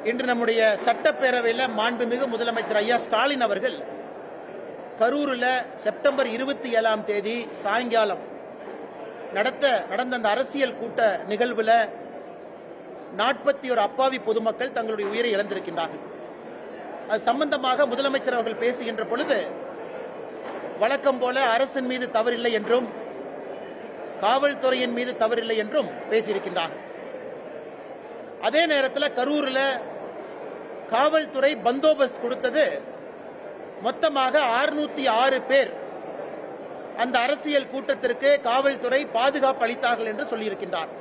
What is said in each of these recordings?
இன்று நம்முடைய சட்டப்பேரவையில் மாண்புமிகு முதலமைச்சர் ஐயா ஸ்டாலின் அவர்கள் கரூரில் செப்டம்பர் 27ஆம் தேதி சாயங்காலம் நடந்த அந்த அரசியல் கூட்ட நிகழ்வில் 41 அப்பாவி பொதுமக்கள் தங்களுடைய உயிரை இழந்திருக்கின்றார்கள். அது சம்பந்தமாக முதலமைச்சர் அவர்கள் பேசுகின்ற பொழுது வழக்கம் போல அரசின் மீது தவறில்லை என்றும் காவல்துறையின் மீது தவறில்லை என்றும் பேசியிருக்கின்றார்கள். அதே நேரத்தில் கரூரில் காவல்துறை பந்தோபஸ்த் கொடுத்தது மொத்தமாக 606 பேர் அந்த அரசியல் கூட்டத்திற்கு காவல்துறை பாதுகாப்பு அளித்தார்கள் என்று சொல்லியிருக்கின்றார்.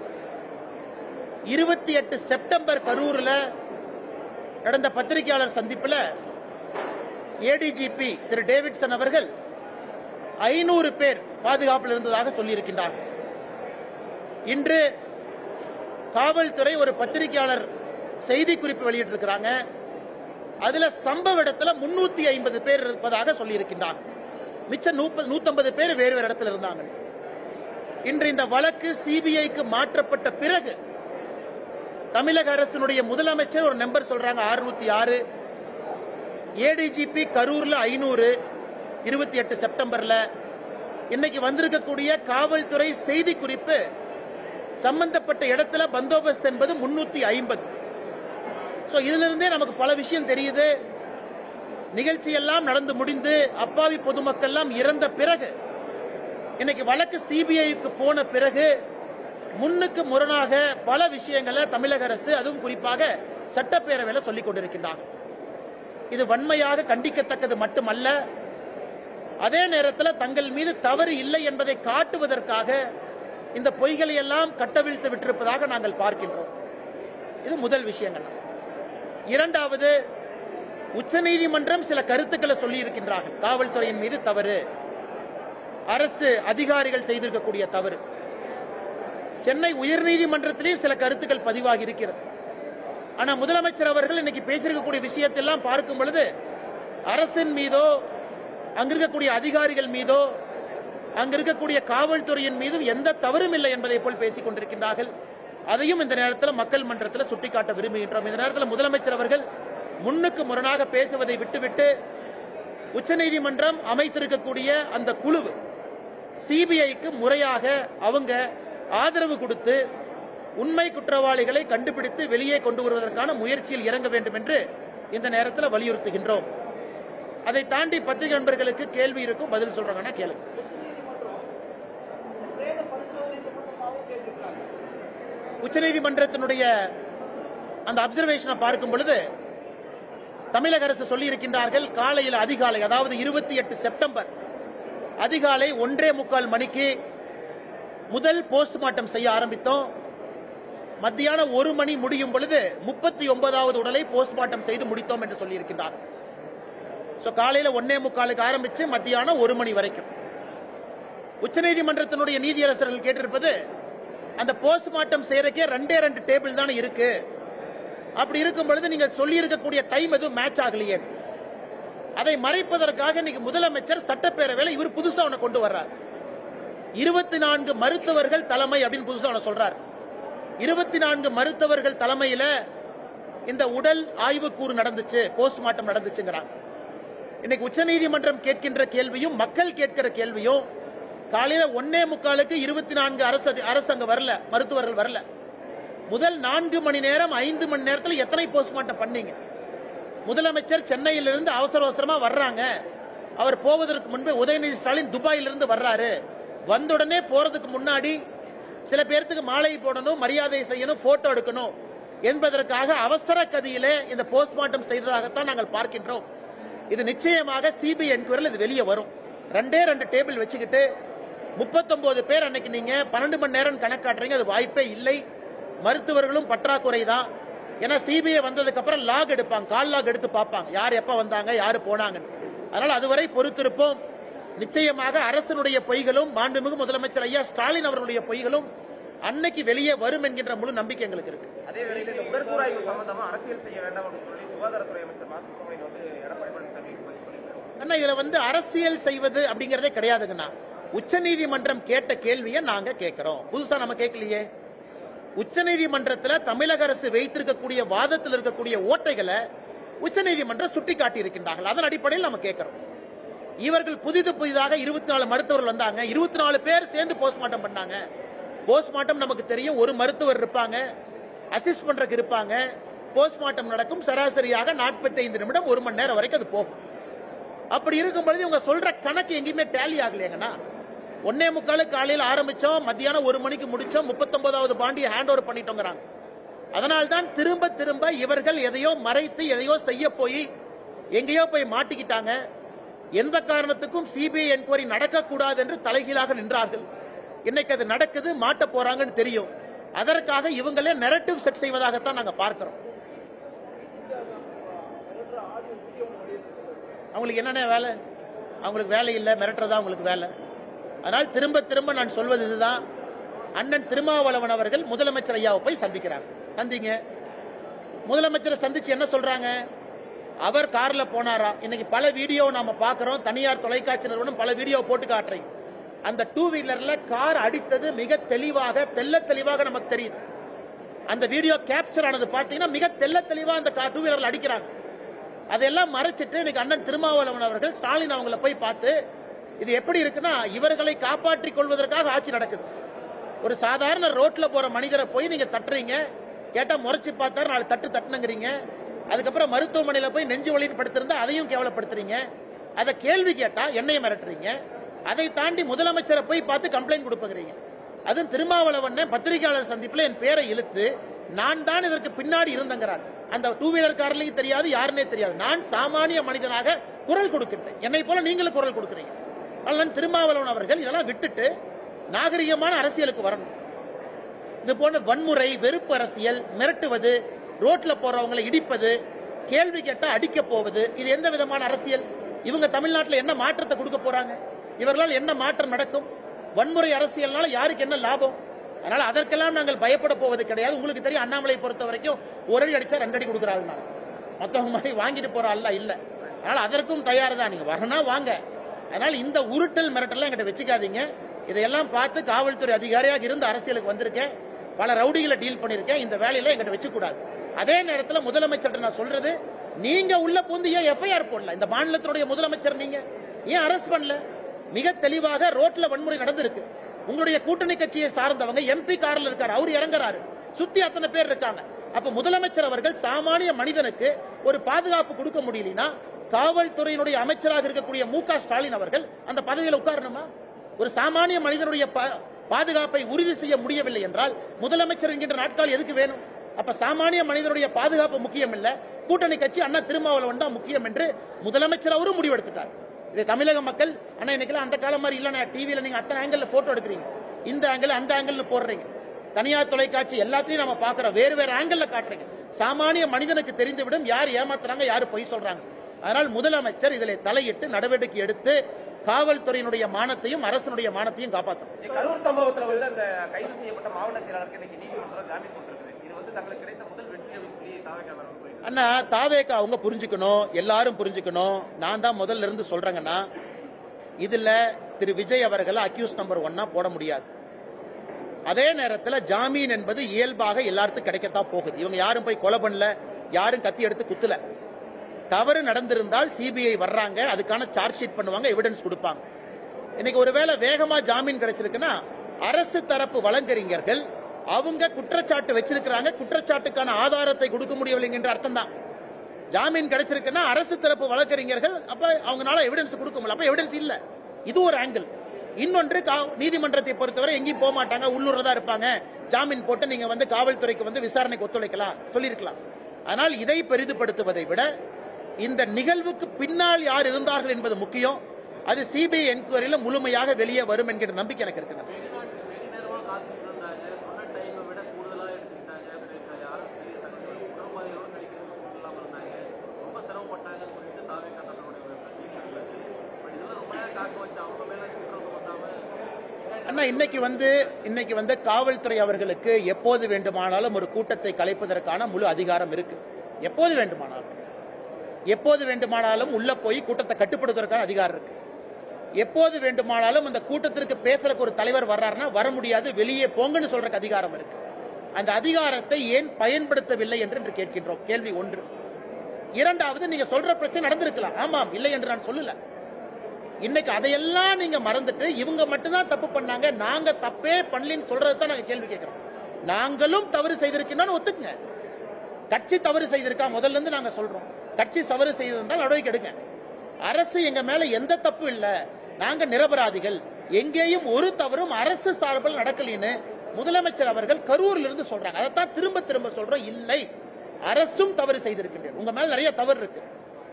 28 செப்டம்பர் கரூரில் நடந்த பத்திரிகையாளர் சந்திப்பில் ஏடிஜிபி திரு டேவிட்சன் அவர்கள் 500 பேர் பாதுகாப்பில் இருந்ததாக சொல்லியிருக்கின்றார். இன்று காவல்துறை ஒரு பத்திரிகையாளர் செய்தி குறிப்பு வெளியிட்டிருக்கிறாங்க. அதுல சம்பவ இடத்துல 350 பேர் இருப்பதாக சொல்லியிருக்கின்றார். மிச்சம் 150 பேர் வேறு வேறு இடத்துல இருந்தாங்க. இன்று இந்த வழக்கு சிபிஐக்கு மாற்றப்பட்ட பிறகு தமிழக அரசினுடைய முதலமைச்சர் ஒரு நம்பர் சொல்றாங்க 606, ஏடிஜிபி கரூர்ல 500, 28 செப்டம்பர்ல. இன்னைக்கு வந்திருக்கக்கூடிய காவல்துறை செய்தி குறிப்பு சம்பந்தப்பட்ட இடத்துல பந்தோபஸ்த் என்பது 350. இதுல இருந்தே நமக்கு பல விஷயம் தெரியுது. நிகழ்ச்சி எல்லாம் நடந்து முடிந்து அப்பாவி பொதுமக்கள் எல்லாம் இறந்த பிறகு இன்னைக்கு வழக்கு சிபிஐக்கு போன பிறகு முன்னுக்கு முரணாக பல விஷயங்களை தமிழக அரசு அதுவும் குறிப்பாக சட்டப்பேரவையில் சொல்லிக் கொண்டிருக்கின்றார். இது வன்மையாக கண்டிக்கத்தக்கது மட்டுமல்ல, அதே நேரத்தில் தங்கள் மீது தவறு இல்லை என்பதை காட்டுவதற்காக இந்த பொய்களை எல்லாம் கட்டவிழ்த்து விட்டிருப்பதாக நாங்கள் பார்க்கின்றோம். இது முதல் விஷயங்கள். இரண்டாவது, உச்சநீதிமன்றம் சில கருத்துக்களை சொல்லி இருக்கின்றார்கள். காவல்துறையின் மீது தவறு, அரசு அதிகாரிகள் செய்திருக்கக்கூடிய தவறு. சென்னை உயர்நீதிமன்றத்திலே சில கருத்துக்கள் பதிவாகி இருக்கிறது. ஆனா முதலமைச்சர் அவர்கள் இன்னைக்கு பேசியிருக்கக்கூடிய விஷயத்தெல்லாம் பார்க்கும் பொழுது அரசின் மீதோ அங்க இருக்கக்கூடிய அதிகாரிகள் மீதோ அங்க இருக்கக்கூடிய காவல்துறையின் மீதும் எந்த தவறும் இல்லை என்பதை போல் பேசிக் கொண்டிருக்கின்றார்கள். அதையும் இந்த நேரத்தில் மக்கள் மன்றத்தில் சுட்டிக்காட்ட விரும்புகின்றோம். இந்த நேரத்தில் முதலமைச்சர் அவர்கள் முன்னுக்கு முரணாக பேசுவதை விட்டுவிட்டு உச்சநீதிமன்றம் அமைத்திருக்கக்கூடிய அந்த குழு சிபிஐக்கு முறையாக அவங்க ஆதரவு கொடுத்து உண்மை குற்றவாளிகளை கண்டுபிடித்து வெளியே கொண்டு வருவதற்கான முயற்சியில் இறங்க வேண்டும் என்று இந்த நேரத்தில் வலியுறுத்துகின்றோம். அதை தாண்டி பத்திரிகை நண்பர்களுக்கு கேள்வி இருக்கும், பதில் சொல்றாங்கன்னா கேளுங்க. உச்சநீதிமன்றத்தினுடைய அந்த அப்சர்வேஷனை பார்க்கும் பொழுது தமிழக அரசு சொல்லி இருக்கின்றார்கள், காலையில் அதிகாலை, அதாவது 28 செப்டம்பர் அதிகாலை 1:45 மணிக்கு முதல் போஸ்ட்மார்ட்டம் செய்ய ஆரம்பித்தோம். மத்தியானம் 1 மணி முடியும் பொழுது 39வது உடலை போஸ்ட்மார்ட்டம் செய்து முடித்தோம் என்று சொல்லி இருக்கின்றார். காலையில் 1:45 ஆரம்பிச்சு மத்தியானம் 1 மணி வரைக்கும். உச்சநீதிமன்றத்தினுடைய நீதியரசர்கள் கேட்டிருப்பது, அந்த போஸ்ட்மார்ட்டம் செய்யறதுக்கே 2 டேபிள் தானே இருக்கு. அப்படி இருக்கும் பொழுது நீங்க சொல்லி இருக்கக்கூடிய டைம் எதுவும் மேட்ச் ஆகலையே. அதை மறைப்பதற்காக இன்னைக்கு முதலமைச்சர் சட்டப்பேரவையில் இவர் புதுசா ஒண்ணு கொண்டு வர்றார். 24 மருத்துவர்கள் தலைமை அப்படின்னு புதுசா ஒண்ணு சொல்றார். 24 மருத்துவர்கள் தலைமையில இந்த உடல் ஆய்வுக்கூறு நடந்துச்சு, போஸ்ட்மார்ட்டம் நடந்துச்சுங்கிறாங்க. இன்னைக்கு உச்சநீதிமன்றம் கேட்கின்ற கேள்வியும் மக்கள் கேட்கிற கேள்வியும், காலையில 1:45க்கு 24 அரசு அங்க வரல, மருத்துவர்கள் வரல. முதல் 4 மணி நேரம் 5 மணி நேரத்தில் எத்தனை போஸ்ட்மார்ட்டம் பண்ணீங்க? முதலமைச்சர் சென்னையிலிருந்து அவசர அவசரமா வர்றாங்க. அவர் போவதற்கு முன்பே உதயநிதி ஸ்டாலின் துபாயிலிருந்து வர்றாரு. வந்தவுடனே போறதுக்கு முன்னாடி சில பேருக்கு மாலை போடணும், மரியாதை செய்யணும், போட்டோ எடுக்கணும் என்பதற்காக அவசர கதியிலே இந்த போஸ்ட்மார்ட்டம் செய்ததாகத்தான் நாங்கள் பார்க்கின்றோம். இது நிச்சயமாக சிபிஐ என்கொயரியில் இது வெளியே வரும். 2 டேபிள் வச்சுக்கிட்டு 39 பேர் அன்னைக்கு நீங்க 12 மணி நேரம் கணக்காட்டுறீங்க, அது வாய்ப்பே இல்லை. மருத்துவர்களும் பற்றாக்குறை தான். ஏன்னா சிபிஐ வந்ததுக்கு அப்புறம் லாக் எடுப்பாங்க, கால் லாக் எடுத்து பார்ப்பாங்க, யார் எப்ப வந்தாங்க, யாரு போனாங்க. அதனால அதுவரை பொறுத்திருப்போம். நிச்சயமாக அரசனுடைய பொய்களும் மாண்புமிகு முதலமைச்சர் ஐயா ஸ்டாலின் அவர்களுடைய பொய்களும் அன்னைக்கு வெளியே வரும் என்கின்ற முழு நம்பிக்கை எங்களுக்கு இருக்கு. அதே வேளையில் இந்த உடற்கூறாய்வு சம்பந்தமா அரசியல் செய்ய வேண்டாம் அப்படின்னு சொல்லி சுகாதாரத்துறை அமைச்சர் மா. சுப்பிரமணியன் வந்து எடப்பாடி பழனிசாமி சொல்லியிருக்காங்க. இதுல அரசியல் செய்வது அப்படிங்கறதே கிடையாதுங்கண்ணா. உச்சநீதிமன்றம் கேட்ட கேள்வியை நாங்க கேட்கிறோம், புதுசா நம்ம கேட்கலையே. உச்சநீதிமன்றத்தில் தமிழக அரசு வைத்திருக்கக்கூடிய வாதத்தில் இருக்கக்கூடிய ஓட்டைகளை உச்சநீதிமன்றம் சுட்டிக்காட்டி இருக்கின்றார்கள். அதன் அடிப்படையில் நம்ம கேட்கிறோம். இவர்கள் புதிதாக 24 மருத்துவர்கள் வந்தாங்க. 24 பேர் சேர்ந்து போஸ்ட்மார்ட்டம் பண்ணாங்க. போஸ்ட்மார்ட்டம் நமக்கு தெரியும், ஒரு மருத்துவர் இருப்பாங்க, அசிஸ்ட் பண்றதுக்கு இருப்பாங்க. போஸ்ட்மார்ட்டம் நடக்கும் சராசரியாக 45 நிமிடம், 1 மணி நேரம் வரைக்கும் அது போகும். அப்படி இருக்கும்பொழுது இவங்க சொல்ற கணக்கு எங்கேயுமே டேலி ஆகலைங்கன்னா 1:45 காலையில் ஆரம்பிச்சோம், மத்தியானம் 1 மணிக்கு முடிச்சோம், 39வது பாண்டியை ஹேண்ட் ஓவர் பண்ணிட்டோங்கிறாங்க. அதனால்தான் திரும்ப திரும்ப இவர்கள் எதையோ மறைத்து எதையோ செய்ய போய் எங்கேயோ போய் மாட்டிக்கிட்டாங்க. எந்த காரணத்துக்கும் சிபிஐ என்கொயரி நடக்கக்கூடாது என்று தலைகீழாக நின்றார்கள். இன்னைக்கு அது நடக்குது, மாட்ட போறாங்கன்னு தெரியும். அதற்காக இவங்களே நெரட்டிவ் செட் செய்வதாகத்தான் நாங்க பார்க்கிறோம். அவங்களுக்கு என்னென்ன வேலை? அவங்களுக்கு வேலை இல்லை, மிரட்டுறதா அவங்களுக்கு வேலை. அதனால் திரும்ப திரும்ப நான் சொல்வது இதுதான். அண்ணன் திருமாவளவன் அவர்கள் முதலமைச்சர் ஐயாவை போய் சந்திக்கிறாங்க. சந்திங்க. முதலமைச்சரை சந்திச்சு என்ன சொல்றாங்க? அவர் கார்ல போனாரா? இன்னைக்கு பல வீடியோ நாம பாக்குறோம். தனியார் தொலைக்காட்சி நிறுவனம் பல வீடியோ போட்டு காட்டுறீங்க. அந்த 2 வீலர்ல கார் அடித்தது மிக தெளிவாக, தெள்ள தெளிவாக நமக்கு தெரியுது. அந்த வீடியோ கேப்சர் ஆனது பாத்தீங்கன்னா மிக தெள்ள தெளிவா அந்த 2 வீலர்ல அடிக்கிறாங்க. அதெல்லாம் மறைச்சிட்டு இன்னைக்கு அண்ணன் திருமாவளவன் அவர்கள் ஸ்டாலின் அவங்கள போய் பார்த்து, இது எப்படி இருக்குன்னா இவர்களை காப்பாற்றிக் கொள்வதற்காக ஆட்சி நடக்குது. ஒரு சாதாரண ரோட்ல போற மனிதரை போய் நீங்க தட்டுறீங்க, கேட்டா முறைச்சு பார்த்தாரு, 4 தட்டு தட்டுனுங்கிறீங்க. அதுக்கப்புறம் மருத்துவமனையில போய் நெஞ்சு வலின்னு படுத்திருந்தா அதையும் கேவலப்படுத்துறீங்க. அதை கேள்வி கேட்டா என்னையும் மிரட்டுறீங்க. அதை தாண்டி முதலமைச்சரை போய் பார்த்து கம்ப்ளைண்ட் கொடுப்பீங்க. அதுவும் திருமாவளவன் பத்திரிகையாளர் சந்திப்புல என் பேரை இழுத்து நான் தான் இதற்கு பின்னாடி இருந்தங்கிறார். அந்த 2 வீலர் காரலையும் தெரியாது, யாருன்னே தெரியாது. நான் சாமானிய மனிதனாக குரல் கொடுக்கின்றேன். என்னை போல நீங்களும் குரல் கொடுக்கிறீங்க. அதனால் திருமாவளவன் அவர்கள் இதெல்லாம் விட்டுட்டு நாகரிகமான அரசியலுக்கு வரணும். இது போன்ற வன்முறை, வெறுப்பு அரசியல், மிரட்டுவது, ரோட்ல போறவங்களை இடிப்பது, கேள்வி கேட்டா அடிக்க போவது, இது எந்த விதமான அரசியல்? இவங்க தமிழ்நாட்டில் என்ன மாற்றத்தை கொடுக்க போறாங்க? இவர்களால் என்ன மாற்றம் நடக்கும்? வன்முறை அரசியல்னால யாருக்கு என்ன லாபம்? அதனால அதற்கெல்லாம் நாங்கள் பயப்பட போவது கிடையாது. உங்களுக்கு தெரியும், அண்ணாமலை பொறுத்த வரைக்கும் ஒரு அடி அடிச்சா 2 அடி கொடுக்குறாள். மொத்தம் மாதிரி வாங்கிட்டு போற ஆள் இல்ல. அதனால அதற்கும் தயார் தான். நீங்க வரணும் வாங்க. அதனால இந்த உருட்டல் மிரட்டல் என்கிட்ட வச்சுக்காதீங்க. இதையெல்லாம் பார்த்து காவல்துறை அதிகாரியாக இருந்து அரசியலுக்கு வந்திருக்கேன். பல ரவுடிகளை டீல் பண்ணிருக்கேன். இந்த வேலையில என்கிட்ட வச்சு கூடாது. அதே நேரத்தில் முதலமைச்சர் நான் சொல்றது, நீங்க உள்ள பூந்து ஏன் எஃப்ஐஆர் போடல? இந்த மாநிலத்தினுடைய முதலமைச்சர் நீங்க ஏன் அரெஸ்ட் பண்ணல? மிக தெளிவாக ரோட்ல வன்முறை நடந்திருக்கு. உங்களுடைய கூட்டணி கட்சியை சார்ந்தவங்க எம்பி கார்ல இருக்காரு, அவர் இறங்குறாரு, சுத்தி அத்தனை பேர் இருக்காங்க. அப்ப முதலமைச்சர் அவர்கள் சாமானிய மனிதனுக்கு ஒரு பாதுகாப்பு கொடுக்க முடியலனா காவல்துறையினுடைய அமைச்சராக இருக்கக்கூடிய மு.க. ஸ்டாலின் அவர்கள் அந்த பதவியில் உட்காரணுமா? ஒரு சாமானிய மனிதனுடைய பாதுகாப்பை உறுதி செய்ய முடியவில்லை என்றால் முதலமைச்சர் என்கின்ற நாட்கள் எதுக்கு வேணும்? அப்ப சாமானிய மனிதனுடைய பாதுகாப்பு முக்கியம் இல்ல, கூட்டணி கட்சி அண்ணா திருமாவளவன் தான் முக்கியம் என்று முதலமைச்சர் அவரும் முடிவெடுத்துட்டார். இது தமிழக மக்கள் அண்ணா இன்னைக்கு அந்த காலம் மாதிரி இல்ல. டிவியில நீங்க அத்தனை ஆங்கிள் போட்டோ எடுக்கிறீங்க, இந்த ஆங்கிள் அந்த ஆங்கிள் போடுறீங்க, தனியார் தொலைக்காட்சி எல்லாத்தையும் நம்ம பாக்குறோம், வேறு வேறு ஆங்கிள் காட்டுறீங்க. சாமானிய மனிதனுக்கு தெரிந்துவிடும் யார் ஏமாத்துறாங்க, யாரு பொய் சொல்றாங்க. அதனால் முதலமைச்சர் இதில் தலையிட்டு நடவடிக்கை எடுத்து காவல்துறையினுடைய மானத்தையும் அரசனுடைய மானத்தையும் காப்பாற்றணும். கரூர் சம்பவத்தில் வந்து அந்த கைது செய்யப்பட்ட மாவட்ட செயலாளருக்கு இன்னைக்கு நீதிமன்றம் ஜாமீன் கொடுத்திருக்குது. இது வந்து தங்களுக்கு கிடைத்த முதல் வெற்றி அப்படின்னு சொல்லி தாவேகா அண்ணா, தாவேகா அவங்க புரிஞ்சுக்கணும், எல்லாரும் புரிஞ்சுக்கணும். நான் தான் முதல்ல இருந்து சொல்றேங்கன்னா, இதுல திரு விஜய் அவர்களை அக்யூஸ் நம்பர் 1 போட முடியாது. அதே நேரத்தில் ஜாமீன் என்பது இயல்பாக எல்லாருக்கும் கிடைக்கத்தான் போகுது. இவங்க யாரும் போய் கொலை பண்ணல, யாரும் கத்தி எடுத்து குத்துல. தவறு நடந்திருந்தால் சிபிஐ வர்றாங்க, அதுக்கான சார்ஜ் ஷீட் பண்ணுவாங்க, எவிடன்ஸ் கொடுப்பாங்க. இன்னைக்கு ஒருவேளை வேகமா ஜாமீன் கிடைச்சிருக்குன்னா அரசு தரப்பு வழக்கறிஞர்கள் அவங்க குற்றச்சாட்டு வச்சிருக்கிறாங்க, குற்றச்சாட்டுக்கான ஆதாரத்தை கொடுக்க முடியவில்லை என்ற அர்த்தம் தான். ஜாமீன் கிடைச்சிருக்குன்னா அரசு தரப்பு வழக்கறிஞர்கள் அப்ப அவங்களால எவிடன்ஸ் கொடுக்க முடியல, அப்ப எவிடன்ஸ் இல்ல. இது ஒரு ஆங்கிள். இன்னொன்று, நீதிமன்றத்தை பொறுத்தவரை எங்கேயும் போக மாட்டாங்க, உள்ளூர்ல தான் இருப்பாங்க. ஜாமீன் போட்டு நீங்க வந்து காவல்துறைக்கு வந்து விசாரணைக்கு ஒத்துழைக்கலாம் சொல்லியிருக்கலாம். ஆனால் இதை பெரிதுபடுத்துவதை விட இந்த நிகழ்வுக்கு பின்னால் யார் இருந்தார்கள் என்பது முக்கியம். அது சிபிஐ என்கொயரியில முழுமையாக வெளியே வரும் என்கிற நம்பிக்கை எனக்கு இருக்கு. அண்ணா, இன்னைக்கு வந்து காவல்துறை அவர்களுக்கு எப்போது வேண்டுமானாலும் ஒரு கூட்டத்தை கலைப்பதற்கான முழு அதிகாரம் இருக்கு. எப்போது வேண்டுமானாலும் உள்ள போய் கூட்டத்தை கட்டுப்படுத்துவதற்கான அதிகாரம் இருக்கு. எப்போது வேண்டுமானாலும் அந்த கூட்டத்திற்கு பேசுறதுக்கு ஒரு தலைவர் வர்றாருன்னா வர முடியாது, வெளியே போங்கன்னு சொல்றதுக்கு அதிகாரம் இருக்கு. அந்த அதிகாரத்தை ஏன் பயன்படுத்தவில்லை என்று கேட்கின்றோம். கேள்வி ஒன்று. இரண்டாவது, நீங்க சொல்ற பிரச்சனை நடந்திருக்கலாம், ஆமாம், இல்லை என்று நான் சொல்லல. இன்னைக்கு அதையெல்லாம் நீங்க மறந்துட்டு இவங்க மட்டும்தான் தப்பு பண்ணாங்க, நாங்க தப்பே பண்ணலன்னு சொல்றதுதான் நாங்க கேள்வி கேட்கிறோம். நாங்களும் தவறு செய்திருக்கோம்னு ஒத்துக்குங்க. கட்சி தவறு செய்திருக்கா முதல்ல இருந்து நாங்க சொல்றோம். கட்சி தவறு செய்திருந்தால் நடவடிக்கை எடுங்க. அரசு எங்க மேல எந்த தப்பு இல்ல, நாங்க நிரபராதிகள், எங்கேயும் ஒரு தவறும் அரசு சார்பில் நடக்கலின்னு முதலமைச்சர் அவர்கள் கரூரில் இருந்து சொல்றாங்க. அதைத்தான் திரும்ப திரும்ப சொல்றோம். இல்லை, அரசும் தவறு செய்திருக்கின்றனர். உங்க மேல நிறைய தவறு இருக்கு.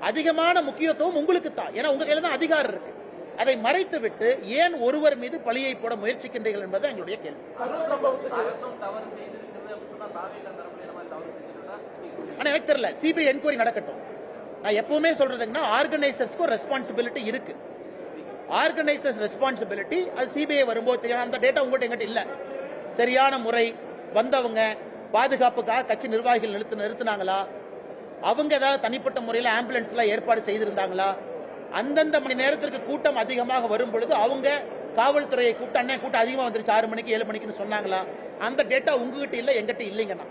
அதிகமான முக்கியத்துவம் உங்களுக்கு தான், ஏன்னா உங்க கையில தான் அதிகாரம் இருக்கு. அதை மறைத்து விட்டு ஏன் ஒருவர் மீது பழியை போட முயற்சிக்கின்றீர்கள் என்பது எங்களுடைய கேள்வி. ஆனா எனக்கு தெரியல, சிபிஐ என்கொயரி நடக்கட்டும். நான் எப்பவுமே சொல்றதுன்னா ஆர்கனைசர்ஸ்க்கு ரெஸ்பான்சிபிலிட்டி இருக்கு. ஆர்கனைசர்ஸ் ரெஸ்பான்சிபிலிட்டி அது சிபிஐ வரும்போது தெரியும். அந்த டேட்டா உங்கள்கிட்ட எங்கிட்ட இல்ல. சரியான முறை வந்தவங்க பாதுகாப்புக்காக கட்சி நிர்வாகிகள் நிறுத்தினாங்களா, அவங்க ஏதாவது தனிப்பட்ட முறையில் ஆம்புலன்ஸ்ல ஏற்பாடு செய்திருந்தாங்களா, அந்தந்த மணி நேரத்திற்கு கூட்டம் அதிகமாக வரும் பொழுது அவங்க காவல்துறையை கூப்பிட்டு அண்ணன் கூட்டம் அதிகமாக வந்துருச்சு 6 மணிக்கு 7 மணிக்குன்னு சொன்னாங்களா, அந்த டேட்டா உங்ககிட்ட இல்ல, எங்கிட்ட இல்லைங்கண்ணா.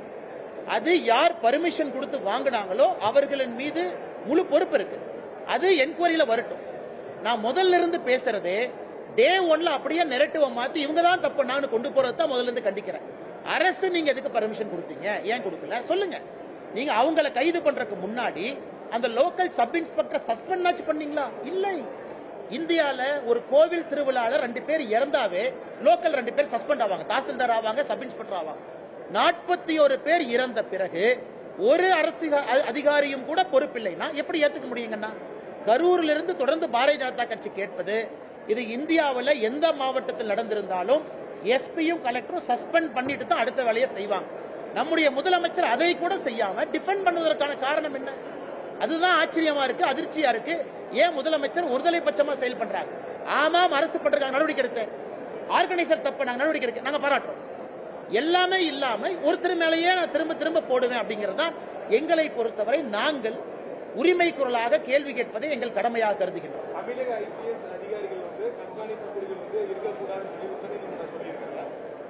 அது யார் பர்மிஷன் கொடுத்து வாங்கினாங்களோ அவர்களின் மீது முழு பொறுப்பு இருக்கு. அது என்கொயரியில வரட்டும். நான் முதல்ல இருந்து பேசுறதே டே ஒன்ல அப்படியே நெரட்டிவ மாத்தி இவங்க தான் தப்பு நான் கொண்டு போறது தான் முதல்ல இருந்து கண்டிக்கிறேன். அரசு நீங்க எதுக்கு பர்மிஷன் கொடுத்தீங்க, ஏன் கொடுக்கல சொல்லுங்க. நீங்க அவங்களை கைது பண்றதுக்கு முன்னாடி அந்த லோக்கல் சப் இன்ஸ்பெக்டர் சஸ்பெண்ட் பண்ணீங்களா? இல்லை. இந்தியால ஒரு கோவில் திருவிழால 2 பேர் இறந்தாவே லோக்கல் 2 பேர் சஸ்பெண்ட் ஆவாங்க, தாசில்தார் ஆவாங்க, சப் இன்ஸ்பெக்டர் ஆவாங்க. 41 பேர் இறந்த பிறகு ஒரு அரசு அதிகாரியும் கூட பொறுப்பில்லைன்னா எப்படி ஏத்துக்க முடியுங்கன்னா? கரூரில் இருந்து தொடர்ந்து பாரதிய ஜனதா கட்சி கேட்பது, இது இந்தியாவில் எந்த மாவட்டத்தில் நடந்திருந்தாலும் எஸ்பியும் கலெக்டரும் சஸ்பெண்ட் பண்ணிட்டு தான் அடுத்த வேலையை செய்வாங்க. நம்முடைய முதலமைச்சர் அதை கூட செய்யாம டிஃபெண்ட் பண்ணுவதற்கான காரணம் என்ன? அதுதான் ஆச்சரியமா இருக்கு, அதிர்ச்சியா இருக்கு. ஏன் முதலமைச்சர் ஒருதலை பட்சமா செயல் பண்றாங்க? ஆமாம், அரசு பண்றாங்க, நடவடிக்கை எடுத்து. ஆர்கனைசர் தப்பு, நாங்க நடவடிக்கை எடுக்க நாங்க பாராட்டுறோம். எல்லாமே இல்லாம ஒருத்தர் மேலேயே நான் திரும்ப திரும்ப போடுவேன் அப்படிங்கறத எங்களை பொறுத்தவரை நாங்கள் உரிமை குரலாக கேள்வி கேட்பதை எங்கள் கடமையாக கருதுகின்றோம். தமிழக ஐபிஎஸ் அதிகாரிகள் கண்காணிப்பு குழுவில் இருக்கக்கூடாதுன்னு சொல்லி உச்சநீதிமன்றம் சொல்லியிருக்காங்க.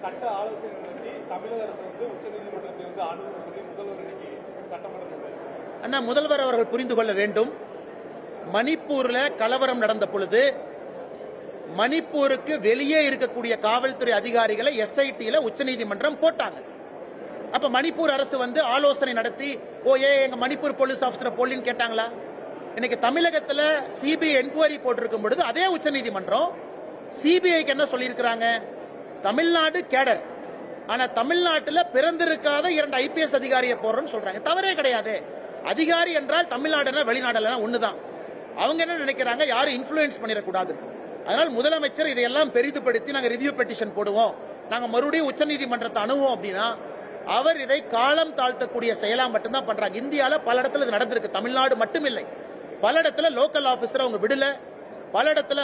சட்ட ஆலோசனை நடத்தி தமிழக அரசு உச்சநீதிமன்றத்தை அணுகுன்னு சொல்லி முதல்வர் இன்னைக்கு சட்டமன்றத்தில். அண்ணா, முதல்வர் அவர்கள் புரிந்து கொள்ள வேண்டும். மணிப்பூர்ல கலவரம் நடந்த பொழுது மணிப்பூருக்கு வெளியே இருக்கக்கூடிய காவல்துறை அதிகாரிகளை எஸ்ஐடியில உச்சநீதிமன்றம் போட்டாங்க. அப்ப மணிப்பூர் அரசு ஆலோசனை நடத்தி எங்க மணிப்பூர் போலீஸ் ஆபீசர் போலின்னு கேட்டாங்களா? இன்னைக்கு தமிழகத்துல சிபிஐ என்கொயரி போட்டிருக்கும் பொழுது அதே உச்சநீதிமன்றம் சிபிஐக்கு என்ன சொல்லியிருக்கிறாங்க? தமிழ்நாடு கேடர், ஆனா தமிழ்நாட்டில் பிறந்திருக்காத 2 ஐபிஎஸ் அதிகாரியை போடுறோம்னு சொல்றாங்க. தவறே கிடையாது. அதிகாரி என்றால் தமிழ்நாடுனா வெளிநாடுனா ஒண்ணுதான். அவங்க என்ன நினைக்கிறாங்க, யாரும் இன்ஃபுளுன்ஸ் பண்ணிடக்கூடாது. அதனால் முதலமைச்சர் இதையெல்லாம் பெரிதுபடுத்தி நாங்க ரிவ்யூ பெட்டிஷன் போடுவோம், நாங்க மறுபடியும் உச்சநீதிமன்றத்தை அணுவோம் அப்படின்னா அவர் இதை காலம் தாழ்த்தக்கூடிய செயலா மட்டும்தான் பண்றாங்க. இந்தியால பல இடத்துல இது நடந்திருக்கு, தமிழ்நாடு மட்டுமில்லை. பல இடத்துல லோக்கல் ஆபீசர் அவங்க விடல. பல இடத்துல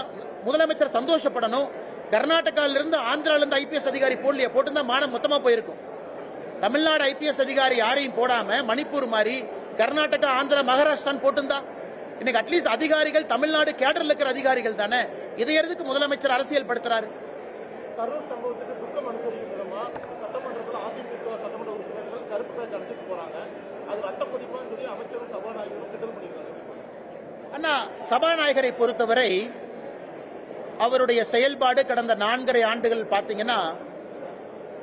முதலமைச்சர் சந்தோஷப்படணும். கர்நாடகால இருந்து ஆந்திரால இருந்து ஐபிஎஸ் அதிகாரி போடலையே, போட்டுதான் மானம் மொத்தமா போயிருக்கும். தமிழ்நாடு ஐபிஎஸ் அதிகாரி யாரையும் போடாம மணிப்பூர் மாதிரி கர்நாடகா, ஆந்திரா, மகாராஷ்டிரான் போட்டுந்தா இன்னைக்கு அட்லீஸ்ட் அதிகாரிகள் தமிழ்நாடு கேடர்ல இருக்கிற அதிகாரிகள் தானே. இதை எதுக்கு முதலமைச்சர் அரசியல் படுத்துறாரு? கரூர் சம்பவத்துக்கு துக்கம் அனுசரிக்கும் விதமா சட்டமன்றத்தில் அதிமுக சட்டமன்ற உறுப்பினர்கள் கருப்பு பேட்ச் அழைச்சிட்டு போறாங்க. அது ரத்த கொதிப்பான்னு சொல்லி அமைச்சரும் சபாநாயகரும் கிண்டல் பண்ணிருக்காங்க. அண்ணா, சபாநாயகரை பொறுத்தவரை அவருடைய செயல்பாடு கடந்த 4.5 ஆண்டுகள் பாத்தீங்கன்னா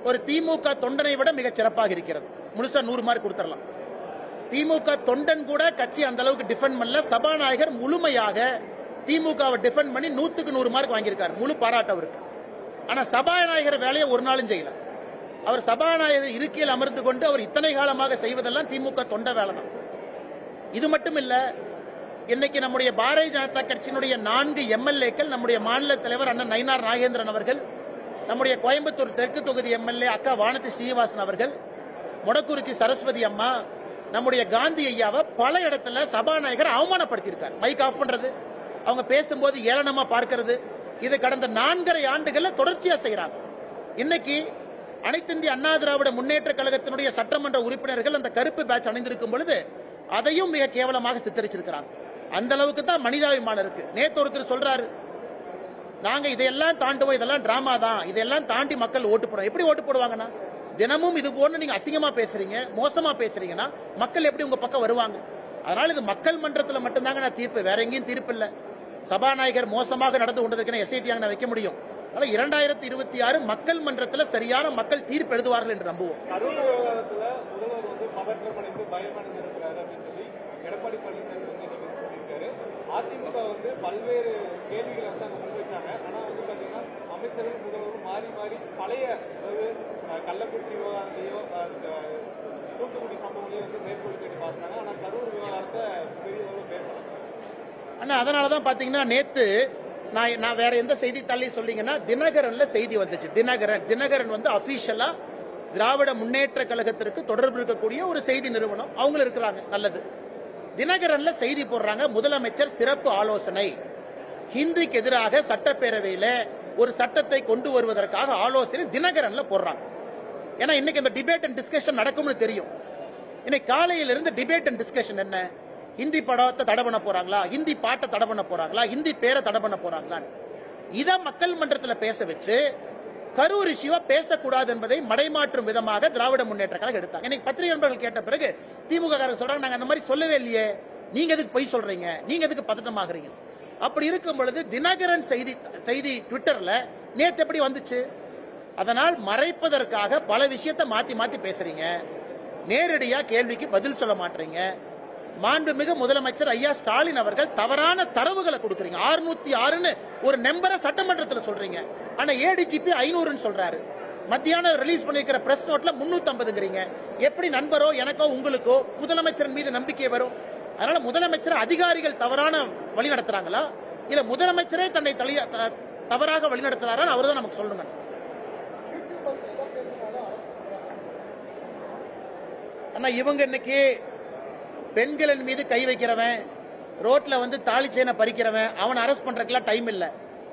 ஒரு திமுக தொண்டனை விட மிகச் சிறப்பாக இருக்கிறது. முழுசா 100 மார்க் கொடுத்துடலாம். திமுக தொண்டன் கூட கட்சி அந்த அளவுக்கு டிஃபெண்ட் பண்ணல. சபாநாயகர் முழுமையாக திமுகவை டிஃபெண்ட் பண்ணி 100க்கு 100 மார்க் வாங்கியிருக்காரு. முழு பாராட்டு அவருக்கு. ஆனா சபாநாயகர் வேலையை ஒரு நாளும் செய்யல. அவர் சபாநாயகர் இருக்கையில் அமர்ந்து கொண்டு அவர் இத்தனை காலமாக செய்வதெல்லாம் திமுக தொண்ட வேலை தான். இது மட்டும் இல்ல, இன்னைக்கு நம்முடைய பாரதிய ஜனதா கட்சியினுடைய 4 எம்எல்ஏக்கள், நம்முடைய மாநில தலைவர் அண்ணன் நயினார் நாகேந்திரன் அவர்கள், நம்முடைய கோயம்புத்தூர் தெற்கு தொகுதி எம்எல்ஏ அக்கா வானதி ஸ்ரீனிவாசன் அவர்கள், மொடக்குறிச்சி சரஸ்வதி அம்மா, நம்முடைய காந்தி ஐயாவை பல இடத்துல சபாநாயகர் அவமானப்படுத்தியிருக்கார். மைக் ஆஃப் பண்றது, அவங்க பேசும்போது ஏளனமா பார்க்கிறது, இது கடந்த 4.5 ஆண்டுகள்ல தொடர்ச்சியா செய்யறாங்க. இன்னைக்கு அனைத்து இந்திய அண்ணா திராவிட முன்னேற்ற கழகத்தினுடைய சட்டமன்ற உறுப்பினர்கள் அந்த கருப்பு பேட்ச் அணிந்திருக்கும் பொழுது அதையும் மிக கேவலமாக சித்தரிச்சிருக்கிறாங்க. அந்த அளவுக்கு தான் மனிதாபிமானம் இருக்கு. நேத்து ஒருத்தர் சொல்றாரு, நாங்க இதையெல்லாம் தாண்டுவோம், இதெல்லாம் டிராமா தான், இதெல்லாம் தாண்டி மக்கள் ஓட்டு போடுறோம். எப்படி ஓட்டு போடுவாங்கன்னா, தினமும் இது போன்று நீங்க அசிங்கமா பேசுறீங்க, மோசமா பேசுறீங்கன்னா மக்கள் எப்படி உங்க பக்கம் வருவாங்க? அதனால இது மக்கள் மன்றத்தில் மட்டும்தாங்க நான் தீர்ப்பு, வேற எங்கேயும் தீர்ப்பு இல்ல. சபாநாயகர் மோசமாக நடந்து கொண்டதற்கு எஸ்ஐடி நான் வைக்க முடியும். அதனால 2026 மக்கள் மன்றத்தில் சரியான மக்கள் தீர்ப்பு எழுதுவார்கள் என்று நம்புவோம். கரூர் விவகாரத்துல முதல்வர் வந்து பதற்றமடைந்து பயமடைந்திருக்கிறாரு அப்படின்னு சொல்லி எடப்பாடி பழனிசாமி வந்து இன்னைக்கு சொல்லியிருக்காரு. அதிமுக வந்து பல்வேறு கேள்விகளை வந்து அங்க முன்வைச்சாங்க. ஆனா வந்து பாத்தீங்கன்னா அமைச்சர்கள் முதல்வரும் மாறி மாறி பழைய, அதாவது கள்ளக்குறிச்சி விவகாரத்தையோ தூத்துக்குடி சம்பவங்களையும் வந்து மேற்கோள் கேட்டு பார்த்தாங்க. ஆனா கரூர் விவகாரத்தை பெரிய அளவு பேசலாம். ஆனா அதனாலதான் பாத்தீங்கன்னா நேத்து நான் வேற எந்த செய்தித்தாளையும் சொல்லிங்கன்னா தினகரன்ல செய்தி வந்துச்சு. தினகரன் வந்து அபிஷியலா திராவிட முன்னேற்ற கழகத்திற்கு தொடர்பு இருக்கக்கூடிய ஒரு செய்தி நிறுவனம், அவங்க இருக்கிறாங்க, நல்லது. தினகரன்ல செய்தி போடுறாங்க, முதலமைச்சர் சிறப்பு ஆலோசனை, ஹிந்திக்கு எதிராக சட்டப்பேரவையில ஒரு சட்டத்தை கொண்டு வருவதற்காக ஆலோசனை தினகரன்ல போடுறாங்க. ஏன்னா இன்னைக்கு இந்த டிபேட் அண்ட் டிஸ்கஷன் நடக்கும்னு தெரியும். இன்னைக்கு காலையில இருந்து டிபேட் அண்ட் டிஸ்கஷன் என்ன? ஹிந்தி படத்தை தடை பண்ண போறாங்களா, ஹிந்தி பாட்டை தடை பண்ண போறாங்களா, ஹிந்தி பேரை தடை பண்ண போறாங்களா? இத மக்கள் மன்றத்தில் பேச வச்சு கரூர் இஷ்யூவா பேசக்கூடாது என்பதை மடைமாற்றும் விதமாக திராவிட முன்னேற்ற கழகம் எடுத்தாங்க. இன்னைக்கு பத்திரிகை நண்பர்கள் கேட்ட பிறகு திமுக காரங்க சொல்றாங்க, நாங்க அந்த மாதிரி சொல்லவே இல்லையே, நீங்க எதுக்கு பொய் சொல்றீங்க, நீங்க எதுக்கு பதட்டமாகறீங்க? அப்படி இருக்கும் பொழுது தினகரன் செய்தி ட்விட்டர்ல நேத்து எப்படி வந்துச்சு? அதனால் மறைப்பதற்காக பல விஷயத்தை மாத்தி மாத்தி பேசுறீங்க, நேரடியா கேள்விக்கு பதில் சொல்ல மாட்டீங்க. மாண்புமிகு முதலமைச்சர் ஐயா ஸ்டாலின் அவர்கள் தவறான தரவுகளை கொடுக்குறீங்க. 606 ஒரு நம்பரை சட்டமன்றத்தில் சொல்றீங்க, ஆனா ஏடிஜிபி 500 சொல்றாரு. மத்தியானம் ரிலீஸ் பண்ணிருக்கிற பிரஸ் நோட்ல 350ங்கிறீங்க. எப்படி நண்பரோ எனக்கோ உங்களுக்கோ முதலமைச்சர் மீது நம்பிக்கை வரும்? அதனால முதலமைச்சர் அதிகாரிகள் தவறான வழி நடத்துறாங்களா, இல்ல முதலமைச்சரே தன்னை தவறாக வழி நடத்துறாரா? அவர்தான் நமக்கு சொல்லுங்க. ஆனா இவங்க இன்னைக்கு பெண்களின் மீது கை வைக்கிறவன், ரோட்ல வந்து தாலி செயினை பறிக்கிறவன், அவன் அரெஸ்ட் பண்றதுக்குலாம் டைம் இல்ல.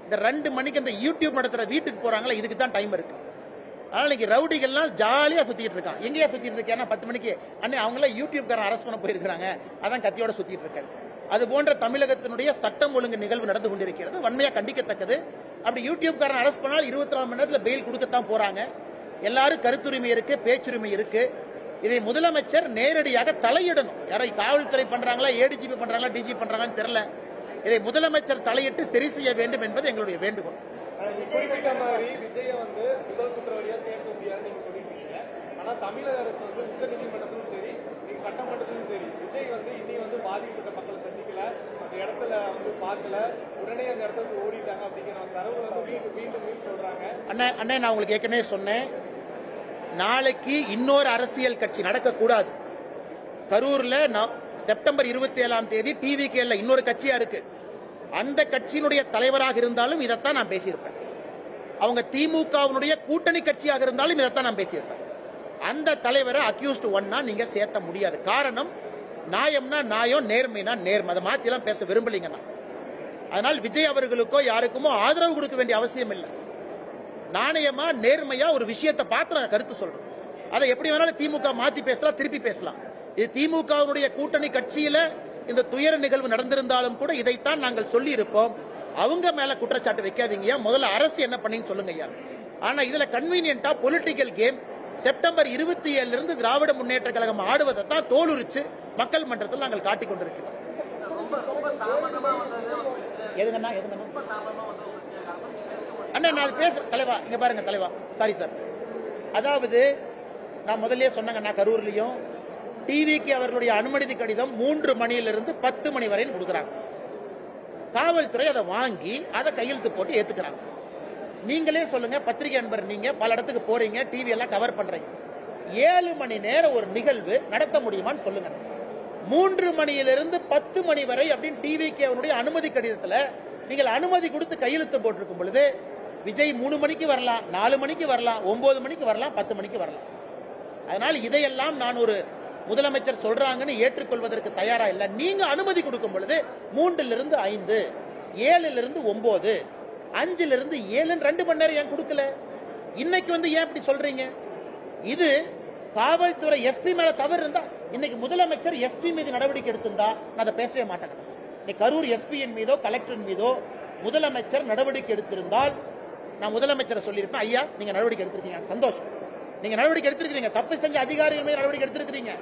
இந்த 2 மணிக்கு அந்த யூடியூப் நடத்துற வீட்டுக்கு போறாங்களா, இதுக்கு தான் டைம் இருக்கு. அதனால இன்னைக்கு ரவுடிகள்லாம் ஜாலியா சுத்திட்டு இருக்கான். எங்கேயா சுத்திட்டு இருக்கேன்னா 10 மணிக்கு அண்ணே அவங்கள யூடியூப்காரன் அரெஸ்ட் பண்ண போயிருக்காங்க, அதான் கத்தியோட சுத்திட்டு இருக்காரு. அது போன்ற தமிழகத்தினுடைய சட்டம் ஒழுங்கு நிகழ்வு நடந்து கொண்டிருக்கிறது, வன்மையா கண்டிக்கத்தக்கது. அப்படி யூடியூப்காரன் அரெஸ்ட் பண்ணால் 24 மணி நேரத்தில் பெயில் கொடுக்கத்தான் போறாங்க. எல்லாரும் கருத்துரிமை இருக்கு, பேச்சுரிமை இருக்கு. இதை முதலமைச்சர் நேரடியாக தலையிடணும். யாரை காவல்துறை பண்றாங்களா, ஏடிஜிபி பண்றாங்களா, டிஜி பண்றாங்கன்னு தெரியல. இதை முதலமைச்சர் தலையிட்டு சரி செய்ய வேண்டும் என்பது எங்களுடைய வேண்டுகோள். குறிப்பிட்ட மாதிரி விஜய வந்து முதல் குற்றவாளியா சேர்க்க முடியாது நீங்க சொல்லிருக்கீங்க. ஆனா தமிழக அரசு வந்து உச்ச நீதிமன்றத்திலும் சரி, நீங்க சட்டமன்றத்திலும் சரி, விஜய் வந்து இனி வந்து பாதிக்கப்பட்ட மக்களை சந்திக்கல, அந்த இடத்துல வந்து பார்க்கல, உடனே அந்த இடத்துக்கு ஓடிட்டாங்க அப்படிங்கிற தரவு வந்து மீண்டும் சொல்றாங்க. அண்ணே நான் உங்களுக்கு ஏற்கனவே சொன்னேன், நாளைக்கு இன்னொரு அரசியல் கட்சி நடக்கக்கூடாது. கரூர்ல செப்டம்பர் 27 டிவிகேல இன்னொரு கட்சியா இருக்கு. அந்த கட்சியினுடைய தலைவராக இருந்தாலும் இதைத்தான் நான் பேசியிருப்பேன். அவங்க திமுகவினுடைய கூட்டணி கட்சியாக இருந்தாலும் இதைத்தான் நான் பேசியிருப்பேன். அந்த தலைவரை அக்யூஸ்ட் ஒன்னா நீங்க சேர்த்த முடியாது. காரணம், நியாயம்னா நியாயம், நேர்மைனா நேர்மை. அதை மாத்தி எல்லாம் பேச விரும்பலீங்க. அதனால் விஜய் அவர்களுக்கோ யாருக்குமோ ஆதரவு கொடுக்க வேண்டிய அவசியம் இல்லை. நாணயமா நேர்மையா ஒரு விஷயத்தை பார்த்து நான் கருத்து சொல்றேன். அதை எப்படி வேணாலும் திமுக மாத்தி பேசலாம், திருப்பி பேசலாம். இது திமுகவுடைய கூட்டணி கட்சியில இந்த துயர நிகழ்வு நடந்திருந்தாலும் கூட இதைத்தான் நாங்கள் சொல்லி இருப்போம். அவங்க மேல குற்றச்சாட்டு வைக்காதீங்க, முதல்ல அரசு என்ன பண்ணீங்கன்னு சொல்லுங்க ஐயா. ஆனா இதுல கன்வீனியன்டா பொலிட்டிக்கல் கேம் செப்டம்பர் 27 இருந்து திராவிட முன்னேற்ற கழகம் ஆடுவதை தான் தோலுரிச்சு மக்கள் மன்றத்தில் நாங்கள் காட்டிக் கொண்டிருக்கிறோம். அண்ணா நான் பேசுறேன் தலைவா, இங்க பாருங்க தலைவா, சாரி சார். அதாவது நான் முதல்ல சொன்னாங்க, கரூர்லயும் டிவிக்கு அவர்களுடைய அனுமதி கடிதம் 3 மணியிலிருந்து 10 மணி வரை கொடுக்குறாங்க. காவல்துறை அதை வாங்கி அதை கையெழுத்து போட்டு ஏத்துக்கிறாங்க. நீங்களே சொல்லுங்க, பத்திரிகை நண்பர் நீங்க பல இடத்துக்கு போறீங்க, டிவி எல்லாம் கவர் பண்றீங்க, 7 மணி நேரம் ஒரு நிகழ்வு நடத்த முடியுமான்னு சொல்லுங்க. 3 மணியிலிருந்து 10 மணி வரை அப்படின்னு டிவிக்கு அவருடைய அனுமதி கடிதத்தில் நீங்கள் அனுமதி கொடுத்து கையெழுத்து போட்டிருக்கும் பொழுது விஜய் 3 மணிக்கு வரலாம், 4 மணிக்கு வரலாம், 9 மணிக்கு வரலாம், 10 மணிக்கு வரலாம். அதனால் இதையெல்லாம் நான் ஒரு முதலமைச்சர் சொல்றாங்கன்னு ஏற்றுக்கொள்வதற்கு தயாரா இல்ல. நீங்க அனுமதி கொடுக்கும் பொழுது 3லிருந்து 5, 7லிருந்து 9, 5லிருந்து 7 2 மணி நேரம் ஏன் கொடுக்கல? இன்னைக்கு வந்து ஏன் இப்படி சொல்றீங்க? இது காவல்துறை எஸ்பி மேல தவறு இருந்தா, இன்னைக்கு முதலமைச்சர் எஸ்பி மீது நடவடிக்கை எடுத்திருந்தா நான் அதை பேசவே மாட்டேன். கரூர் எஸ்பியின் மீதோ கலெக்டர் மீதோ முதலமைச்சர் நடவடிக்கை எடுத்திருந்தால் நான் முதலமைச்சரை சொல்லியிருப்பேன், ஐயா நீங்க நடவடிக்கை எடுத்திருக்கீங்க, சந்தோஷம். நீங்க நடவடிக்கை எடுத்திருக்கீங்க, தப்பு செஞ்ச அதிகாரிகள் மீது நடவடிக்கை எடுத்திருக்கீங்க.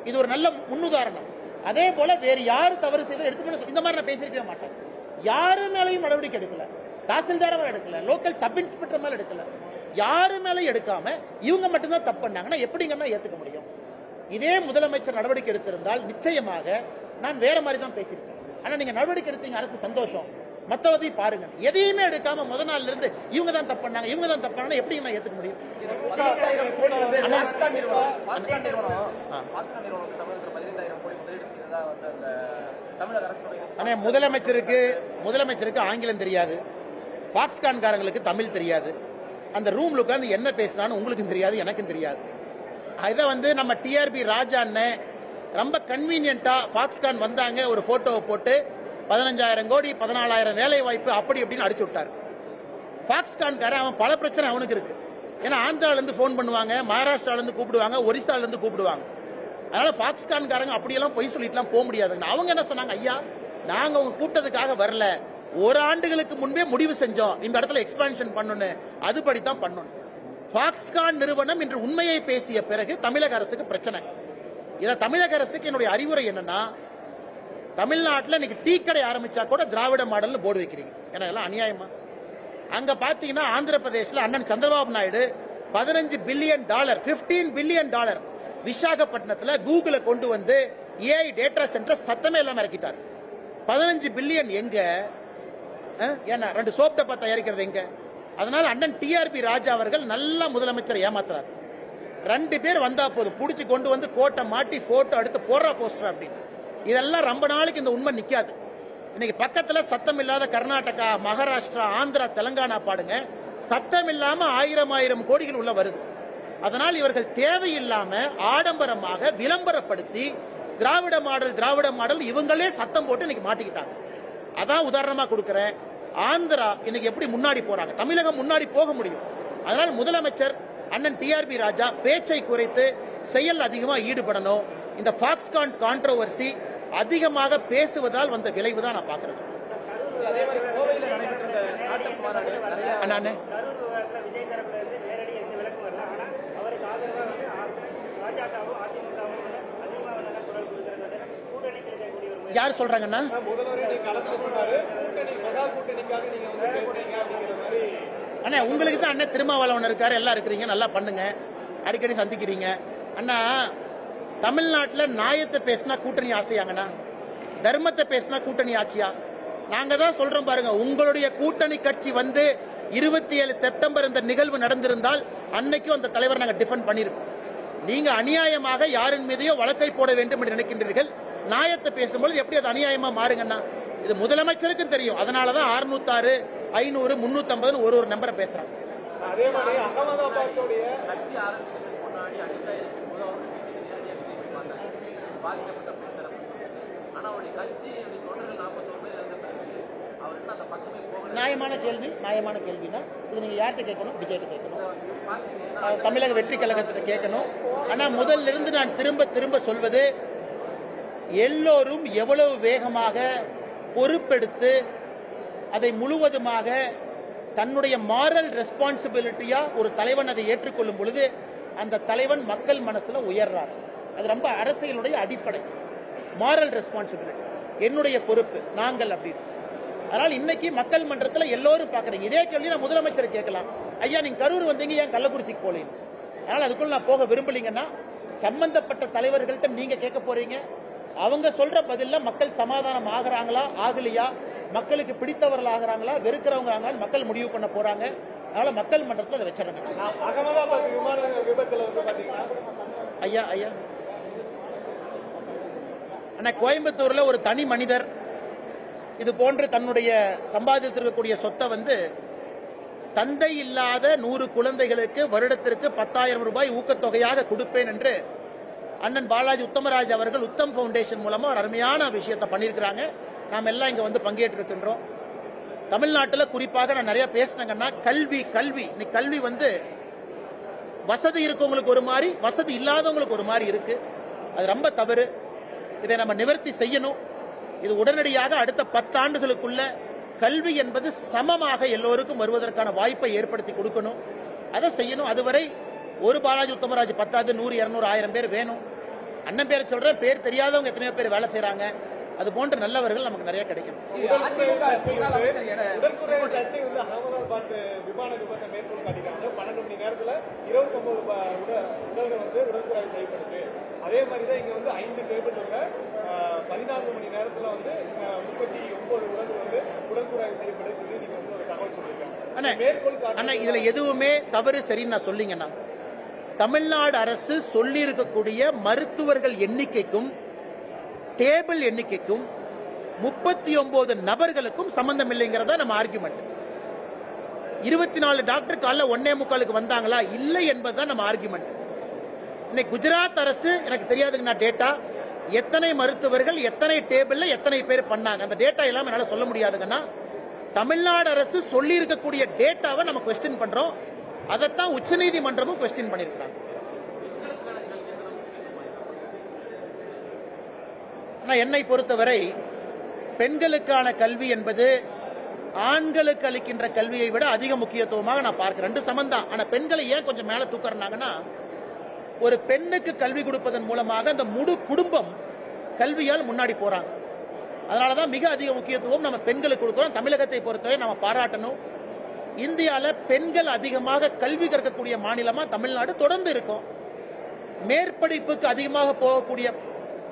இது ஒரு நல்ல முன்னுதாரணம். அதே போல வேறு யாரு தவறு செய்த எடுத்து இந்த மாதிரி நான் பேசிருக்கவே மாட்டேன். யாரு மேலையும் நடவடிக்கை எடுக்கல, தாசில்தார் மேல எடுக்கல, லோக்கல் சப் இன்ஸ்பெக்டர் மேல எடுக்கல, யாரு மேலையும் எடுக்காம இவங்க மட்டும்தான் தப்பு பண்ணாங்கன்னா எப்படிங்கன்னா ஏத்துக்க முடியும்? இதே முதலமைச்சர் நடவடிக்கை எடுத்திருந்தால் நிச்சயமாக நான் வேற மாதிரி தான் பேசியிருக்கேன். ஆனா நீங்க நடவடிக்கை எடுத்தீங்க, அரசு சந்தோஷம். மத்தவதை பாருங்க, எதையுமே எடுக்காம முத நாள்ல இருந்து இவங்க தான் தப்பு பண்ணாங்க, இவங்க தான் தப்பு பண்ணாங்க, எப்படி நான் ஏத்துக்க முடியும்? 15,000 கோடி வந்து பாஸ்கான் நிறுவனம் தமிழகத்தில் 15,000 கோடி முதலீடு செய்ததா வந்து அந்த தமிழக அரசு. முதலமைச்சருக்கு ஆங்கிலம் தெரியாது, பாக்ஸ்கான் காரங்களுக்கு தமிழ் தெரியாது, அந்த ரூம்ல உட்கார்ந்து என்ன பேசினான்னு உங்களுக்கும் தெரியாது, எனக்கும் தெரியாது. இதை வந்து நம்ம டிஆர்பி ராஜா அண்ணன் ரொம்ப கன்வீனியன்டா பாக்ஸ்கான் வந்தாங்க, ஒரு போட்டோவை போட்டு 15,000 கோடி 14,000 வேலை வாய்ப்பு அப்படி இப்படின்னு அடிச்சு விட்டாரு. பாக்ஸ்கான்காரன் அவன் பல பிரச்சனை அவனுக்கு இருக்கு. ஏன்னா ஆந்திரால இருந்து போன் பண்ணுவாங்க, மகாராஷ்டிரால இருந்து கூப்பிடுவாங்க, ஒரிசால இருந்து கூப்பிடுவாங்க. அதனால பாக்ஸ்கான்காரங்க அப்படியெல்லாம் பொய் சொல்லிட்டுலாம் போக முடியாதுங்க. அவங்க என்ன சொன்னாங்க, ஐயா நாங்க உங்க கூட்டத்துக்காக வரல, ஒரு ஆண்டுகளுக்கு முன்பே முடிவு செஞ்சோம் இந்த இடத்துல எக்ஸ்பான்ஷன் பண்ணணும், அதுபடித்தான் பண்ணணும். பாக்ஸ்கான் நிறுவனம் இன்று உண்மையை பேசிய பிறகு தமிழக அரசுக்கு பிரச்சனை. இத தமிழக அரசுக்கு என்னுடைய அறிவுரை என்னன்னா, தமிழ்நாட்டில் இன்னைக்கு டீ கடை ஆரம்பிச்சா கூட திராவிட மாடல்னு போர்டு வைக்கிறீங்க, ஏன்னா இதெல்லாம் அநியாயமா? அங்க பாத்தீங்கன்னா ஆந்திர பிரதேசல அண்ணன் சந்திரபாபு நாயுடு $15 பில்லியன் $15 பில்லியன் விசாகப்பட்டினத்துல கூகுளை கொண்டு வந்து ஏஐ டேட்டா சென்டர் சத்தமே இல்லாம இறக்கிட்டார். 15 பில்லியன் எங்க? ஏன்னா 2 சோப் டப்பா தயாரிக்கிறது எங்க? அதனால அண்ணன் டிஆர்பி ராஜா அவர்கள் நல்ல முதலமைச்சர் ஏமாத்துறாரு. 2 பேர் வந்தா போதும், புடிச்சு கொண்டு வந்து கோட்டை மாட்டி போட்டோ எடுத்து போடுறா போஸ்டர் அப்படின்னு. இதெல்லாம் ரொம்ப நாளைக்கு இந்த உண்மை நிக்காது. இன்னைக்கு பக்கத்துல சத்தம் இல்லாத கர்நாடகா, மகாராஷ்டிரா, ஆந்திரா, தெலங்கானா பாடுங்க, சத்தம் இல்லாம 1000 கோடிகள் உள்ள வருது. அதனால் இவர்கள் தேவையில்லாம ஆடம்பரமாக விளம்பரப்படுத்தி திராவிட மாடல் இவங்களே சத்தம் போட்டு இன்னைக்கு மாட்டிக்கிட்டாங்க. அதான் உதாரணமா கொடுக்கிறேன். ஆந்திரா இன்னைக்கு எப்படி முன்னாடி போறாங்க, தமிழகம் முன்னாடி போக முடியும். அதனால் முதலமைச்சர் அண்ணன் டிஆர்பி ராஜா பேச்சை குறைத்து செயல் அதிகமா ஈடுபடணும். இந்த பாக்ஸ்கான் கான்ட்ரோவர்சி அதிகமாக பேசுவதால் வந்த விளைவு தான் நான் பாக்குறேன். அதே மாதிரி கோவையில் நடைபெற்ற இந்த ஸ்டார்ட் அப் மாநாடு நிறைய அண்ணாண்ணே யார் சொல்றாங்கன்னா, அண்ணா உங்களுக்கு தான் அண்ணன் திருமாவளவன் இருக்காரு, எல்லாம் இருக்கிறீங்க, நல்லா பண்ணுங்க, அடிக்கடி சந்திக்கிறீங்க. அண்ணா தமிழ்நாட்டில் நியாயத்தை பேசினா கூட்டணி ஆசையாங்கண்ணா, தர்மத்தை பேசினா கூட்டணி ஆட்சியா? நாங்க தான் சொல்றோம் பாருங்க, உங்களுடைய கூட்டணி கட்சி வந்து 27 செப்டம்பர் இந்த நிகழ்வு நடந்திருந்தால் அன்னைக்கும் அந்த தலைவர் நாங்க டிஃபெண்ட் பண்ணிருப்போம். நீங்க அநியாயமாக யாரின் மீதையோ வழக்கை போட வேண்டும் என்று நினைக்கின்றீர்கள். நியாயத்தை பேசும்போது எப்படி அது அநியாயமா மாறுங்கன்னா, இது முதலமைச்சருக்கும் தெரியும். அதனாலதான் 606, 500, 350 ஒரு நம்பரை பேசுறாங்க. அதே மாதிரி அகமதாபாத்துடைய கட்சி ஆரம்பிக்கிறதுக்கு முன்னாடி அடித்தாயிரத்துக்கு போது அவர் நேரடியாக பார்த்தாங்க பாதிக்கப்பட்ட பெண் தரப்பு. ஆனா அவருடைய கட்சி தொண்டர்கள் 41 பேர் இருந்த பிறகு அவருக்கு அந்த பக்கமே போகல. நியாயமான கேள்வினா இது நீங்க யார்கிட்ட கேட்கணும்? விஜய்கிட்ட கேட்கணும், தமிழக வெற்றி கழகத்திட்ட கேட்கணும். ஆனா முதல்ல இருந்து நான் திரும்ப சொல்வது, எல்லோரும் எவ்வளவு வேகமாக பொறுப்பெடுத்து அதை முழுவதுமாக தன்னுடைய மாரல் ரெஸ்பான்சிபிலிட்டியா ஒரு தலைவன் அதை ஏற்றுக்கொள்ளும் பொழுது அந்த தலைவன் மக்கள் மனசுல உயர்றார். அது ரொம்ப அரசியலுடைய அடிப்படை. மாரல் ரெஸ்பான்சிபிலிட்டி, என்னுடைய பொறுப்பு, நாங்கள் அப்படின்னு. அதனால் இன்னைக்கு மக்கள் மன்றத்தில் எல்லோரும் பாக்குறீங்க. இதே கேள்வி நான் முதலமைச்சர் கேட்கலாம், ஐயா நீங்க கரூர் வந்தீங்க, ஏன் கள்ளக்குறிச்சிக்கு போலீங்க? அதனால அதுக்குள்ள நான் போக விரும்பலீங்கன்னா சம்பந்தப்பட்ட தலைவர்கள்ட்ட நீங்க கேட்க போறீங்க. அவங்க சொல்ற பதில்ல மக்கள் சமாதானம் ஆகுறாங்களா ஆகலையா, மக்களுக்கு பிடித்தவர்கள் ஆகிறாங்களா வெறுக்கிறவங்க ஆகிறாங்க, மக்கள் முடிவு பண்ண போறாங்க. அதனால மக்கள் மன்றத்தில் அதை வச்சிடணும். அகமதாபாத் விமான விபத்துல வந்து பாத்தீங்கன்னா ஐயா ஆனா கோயம்புத்தூர்ல ஒரு தனி மனிதர் இது போன்று தன்னுடைய சம்பாதித்திருக்கக்கூடிய சொத்தை வந்து தந்தை இல்லாத 100 குழந்தைகளுக்கு வருடத்திற்கு 10,000 ரூபாய் ஊக்கத்தொகையாக கொடுப்பேன் என்று அண்ணன் பாலாஜி உத்தமராஜ் அவர்கள் உத்தம் பவுண்டேஷன் மூலமா ஒரு அருமையான விஷயத்தை பண்ணியிருக்கிறாங்க. நாம் எல்லாம் இங்க வந்து பங்கேற்றிருக்கின்றோம். தமிழ்நாட்டில் குறிப்பாக நான் நிறைய பேசினேங்கன்னா, கல்வி வந்து வசதி இருக்கவங்களுக்கு ஒரு மாதிரி, வசதி இல்லாதவங்களுக்கு ஒரு மாதிரி இருக்கு. அது ரொம்ப தவறு. இதை நம்ம நிவர்த்தி செய்யணும். இது உடனடியாக அடுத்த 10 ஆண்டுகளுக்குள்ள கல்வி என்பது சமமாக எல்லோருக்கும் வருவதற்கான வாய்ப்பை ஏற்படுத்தி கொடுக்கணும். அதை செய்யணும். அதுவரை ஒரு பாலாஜி உத்தமராஜ் பத்தாது, 100, 200, 1000 பேர் வேணும். அண்ணன் பேரை சொல்றேன், பேர் தெரியாதவங்க எத்தனையோ பேர் வேலை செய்யறாங்க. அது போன்ற நல்லவர்கள் நமக்கு நிறைய கிடைக்கும். உடற்குறை சர்ச்சை வந்து அகமதாபாத் விமான விபத்தை மேற்கொள் காட்டிக்காங்க. 12 மணி நேரத்துல 29 உடல்கள் வந்து உடற்குறை செய்யப்படுச்சு. அதே மாதிரிதான் இங்க வந்து 5 டேபிள் 14 மணி நேரத்துல வந்து 39 உடல்கள் வந்து உடற்குறை செய்யப்படுது. நீங்க வந்து ஒரு தகவல் சொல்லிருக்காங்க. ஆனா இதுல எதுவுமே தவறு சரின்னு நான் சொல்லிங்கன்னா, தமிழ்நாடு அரசு சொல்லி இருக்கக்கூடிய மருத்துவர்கள் எண்ணிக்கைக்கும் டேபிள் எண்ணிக்கைக்கும் 39 நபர்களுக்கும் சம்பந்தம் இல்லைங்கிறதா நம்ம ஆர்குமெண்ட். 24 டாக்டர் காலைல 1:45 வந்தாங்களா இல்லை என்பதுதான் நம்ம ஆர்குமெண்ட். இன்னைக்கு குஜராத் அரசு எனக்கு தெரியாதுங்க டேட்டா, எத்தனை மருத்துவர்கள் எத்தனை டேபிள்ல எத்தனை பேர் பண்ணாங்க, அந்த டேட்டா எல்லாம் என்னால சொல்ல முடியாதுங்கன்னா. தமிழ்நாடு அரசு சொல்லி இருக்கக்கூடிய டேட்டாவை நம்ம கொஸ்டின் பண்றோம். அதைத்தான் உச்சநீதிமன்றமும் கொஸ்டின் பண்ணிருக்காங்க. என்னை பொறுத்தவரை பெண்களுக்கான கல்வி என்பது ஆண்களுக்கு அளிக்கின்ற கல்வியை விட அதிக முக்கியத்துவமாக நான் பார்க்கிறேன். 2 சமந்தான். ஆனா பெண்களை ஏன் கொஞ்சம் மேல தூக்குறாங்கன்னா, ஒரு பெண்ணுக்கு கல்வி கொடுப்பதன் மூலமாக அந்த முழு குடும்பம் கல்வியால் முன்னாடி போறாங்க. அதனாலதான் மிக அதிக முக்கியத்துவம் நம்ம பெண்களுக்கு கொடுக்கிறோம். தமிழகத்தை பொறுத்தவரை நம்ம பாராட்டணும். இந்தியாவில் பெண்கள் அதிகமாக கல்வி கற்கக்கூடிய மாநிலமா தமிழ்நாடு தொடர்ந்து இருக்கும். மேற்படிப்புக்கு அதிகமாக போகக்கூடிய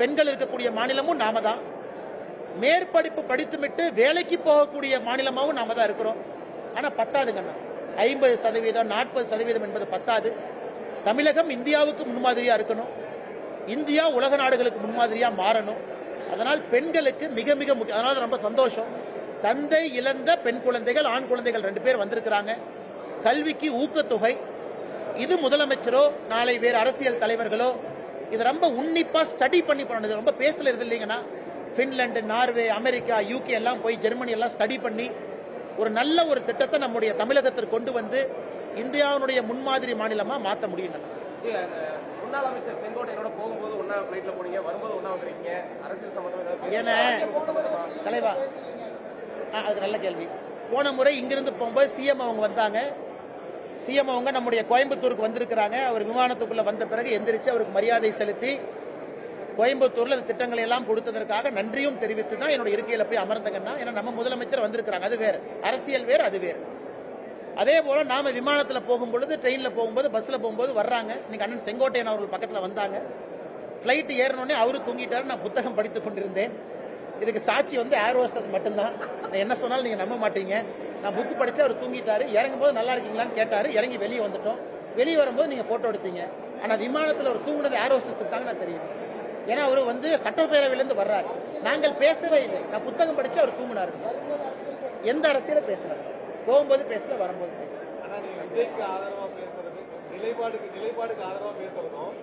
பெண்கள் இருக்கக்கூடிய மாநிலமும் நாம தான். மேற்படிப்பு படித்துவிட்டு வேலைக்கு போகக்கூடிய மாநிலமாகவும் நாம தான் இருக்கிறோம். ஆனா பத்தாதுங்கண்ணா, 50%, 40% என்பது பத்தாது. தமிழகம் இந்தியாவுக்கு முன்மாதிரியா இருக்கணும். இந்தியா உலக நாடுகளுக்கு முன்மாதிரியா மாறணும். அதனால் பெண்களுக்கு மிக மிக முக்கியம். அதனால ரொம்ப சந்தோஷம். தந்தை இழந்த பெண் குழந்தைகள், ஆண் குழந்தைகள் 2 பேர் வந்திருக்கிறாங்க. கல்விக்கு ஊக்கத்தொகை, இது முதலமைச்சரோ நாளை வேறு அரசியல் தலைவர்களோ இது ரொம்ப உன்னிப்பா ஸ்டடி பண்ணி பண்ணது. ரொம்ப பேசல இது இல்லைங்கன்னா, பின்லாந்து, நார்வே, அமெரிக்கா, யூகே எல்லாம் போய் ஜெர்மனி எல்லாம் ஸ்டடி பண்ணி ஒரு நல்ல ஒரு திட்டத்தை நம்முடைய தமிழகத்திற்கு கொண்டு வந்து இந்தியாவுடைய முன்மாதிரி மாநிலமா மாற்ற முடியுங்க. முன்னாள் அமைச்சர் செங்கோட்டையனோட போகும்போது ஒன்னா பிளைட்ல போனீங்க, வரும்போது ஒன்னா வந்துருக்கீங்க. அரசியல் சம்பந்தமா ஏன்னா தலைவா, அது நல்ல கேள்வி. போன முறை இங்கிருந்து போகும்போது சிஎம் அவங்க வந்தாங்க. சிஎம் அவங்க நம்முடைய கோயம்புத்தூருக்கு வந்திருக்கிறாங்க. அவர் விமானத்துக்குள்ள வந்த பிறகு எந்திரிச்சு அவருக்கு மரியாதை செலுத்தி கோயம்புத்தூர்ல திட்டங்களை எல்லாம் கொடுத்ததற்காக நன்றியும் தெரிவித்து தான் என்னோட இருக்கையில போய் அமர்ந்தங்கன்னா. ஏன்னா நம்ம முதலமைச்சர் வந்திருக்கிறாங்க, அது வேறு. அரசியல் வேறு, அது வேறு. அதே போல நாம விமானத்தில் போகும்பொழுது, ட்ரெயின்ல போகும்போது, பஸ்ல போகும்போது வர்றாங்க. இன்னைக்கு அண்ணன் செங்கோட்டையன் அவர்கள் பக்கத்தில் வந்தாங்க. பிளைட் ஏறணுன்னே அவரு தூங்கிட்டாரு. நான் புத்தகம் படித்துக் கொண்டிருந்தேன். இதுக்கு சாட்சி வந்து ஏர் ஹோஸ்டஸ் மட்டும்தான். நான் என்ன சொன்னாலும் நீங்க நம்ப மாட்டீங்க. நான் புக் படிச்சு அவர் தூங்கிட்டாரு. இறங்கும் போது நல்லா இருக்கீங்களான்னு கேட்டாரு. இறங்கி வெளியே வந்துட்டோம். வெளியே வரும்போது நீங்க போட்டோ எடுத்தீங்க. ஆனா விமானத்தில் ஒரு தூங்குனது ஏர் ஹோஸ்டஸ் தாங்க நான் தெரியும். ஏன்னா அவரு வந்து சட்டப்பேரவையிலிருந்து வர்றாரு. நாங்கள் பேசவே இல்லை. நான் புத்தகம் படிச்சு அவர் தூங்கினாரு. எந்த அரசியல பேசுறாரு? போகும்போது பேசல, வரும்போது பேசல. ஆனா நீங்க விஜய்க்கு ஆதரவா பேசுறது, நிலைப்பாடுக்கு ஆதரவா பேசுறதும்,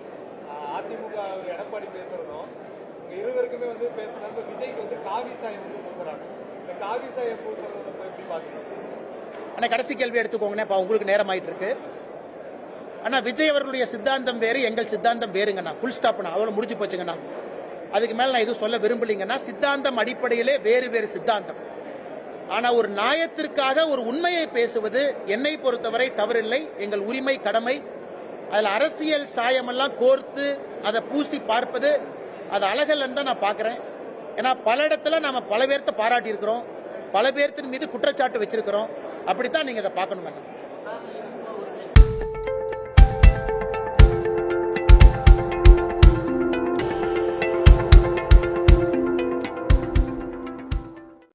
அதிமுக எடப்பாடி பேசுறதும், இருவருக்குமே வந்து பேசுறாங்க. விஜய்க்கு வந்து காவி சாயம் வந்து பூசுறாங்க. இந்த காவி சாயம் பூசுறத எப்படி பாக்குறீங்க? ஆனா கடைசி கேள்வி எடுத்துக்கோங்கண்ணே, உங்களுக்கு நேரம் ஆயிட்டு இருக்கு. ஆனா விஜய் அவர்களுடைய சித்தாந்தம் வேறு, எங்கள் சித்தாந்தம் வேறுங்கண்ணா. ஃபுல் ஸ்டாப்ண்ணா, அவ்வளவு முடிஞ்சு போச்சுங்கண்ணா. அதுக்கு மேல நான் எதுவும் சொல்ல விரும்பலீங்கன்னா, சித்தாந்தம் அடிப்படையிலே வேறு வேறு சித்தாந்தம். ஆனா ஒரு நியாயத்திற்காக ஒரு உண்மையை பேசுவது என்னை பொறுத்தவரை தவறில்லை, எங்கள் உரிமை, கடமை. அதுல அரசியல் சாயமெல்லாம் கோர்த்து அதை பூசி பார்ப்பது அது அழகல்லன்னு தான் நான் பார்க்கிறேன். ஏன்னா பல இடத்துல நாம பல பேர்த்த பாராட்டி இருக்கிறோம், பல பேர்த்தின் மீது குற்றச்சாட்டு வச்சிருக்கிறோம். அப்படித்தான் நீங்க அதை பார்க்கணுங்க.